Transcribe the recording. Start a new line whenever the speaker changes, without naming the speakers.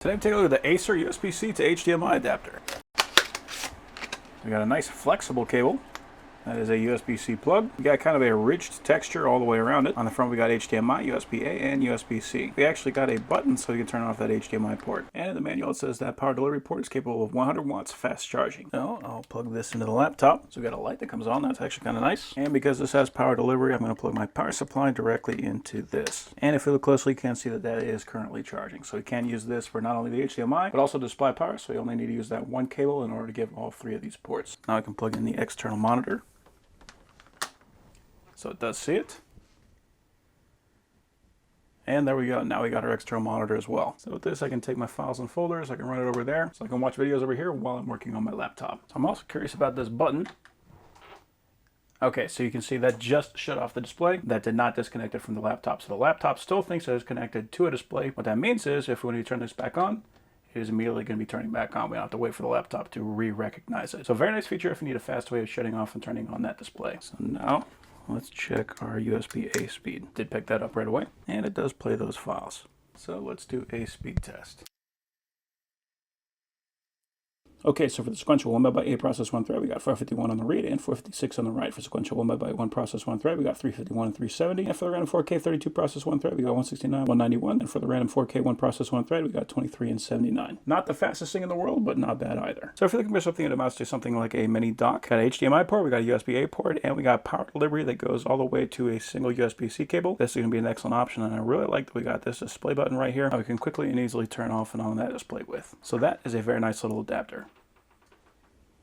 Today I'm taking a look at the Acer USB-C to HDMI adapter. We got a nice flexible cable. That is a USB-C plug. We got kind of a ridged texture all the way around it. On the front we got HDMI, USB-A, and USB-C. We actually got a button so you can turn off that HDMI port. And in the manual it says that power delivery port is capable of 100 watts fast charging. So I'll plug this into the laptop. So we got a light that comes on. That's actually kind of nice. And because this has power delivery, I'm going to plug my power supply directly into this. And if you look closely, you can see that that is currently charging. So you can use this for not only the HDMI, but also display power. So you only need to use that one cable in order to give all three of these ports. Now I can plug in the external monitor. So it does see it. And there we go. Now we got our external monitor as well. So with this, I can take my files and folders. I can run it over there. So I can watch videos over here while I'm working on my laptop. So I'm also curious about this button. Okay, so you can see that just shut off the display. That did not disconnect it from the laptop. So the laptop still thinks it is connected to a display. What that means is if we need to turn this back on, it is immediately going to be turning back on. We don't have to wait for the laptop to re-recognize it. So a very nice feature if you need a fast way of shutting off and turning on that display. So now let's check our USB-A speed. Did pick that up right away, and it does play those files. So let's do a speed test. Okay, so for the sequential 1 MB process 1 thread, we got 451 on the read and 456 on the write. For sequential 1 MB 1 process 1 thread, we got 351 and 370. And for the random 4K 32 process 1 thread, we got 169, 191. And for the random 4K 1 process 1 thread, we got 23 and 79. Not the fastest thing in the world, but not bad either. So if you're looking for something that amounts to something like a mini dock, got an HDMI port, we got a USB-A port, and we got power delivery that goes all the way to a single USB-C cable. This is going to be an excellent option, and I really like that we got this display button right here. We can quickly and easily turn off and on that display with. So that is a very nice little adapter.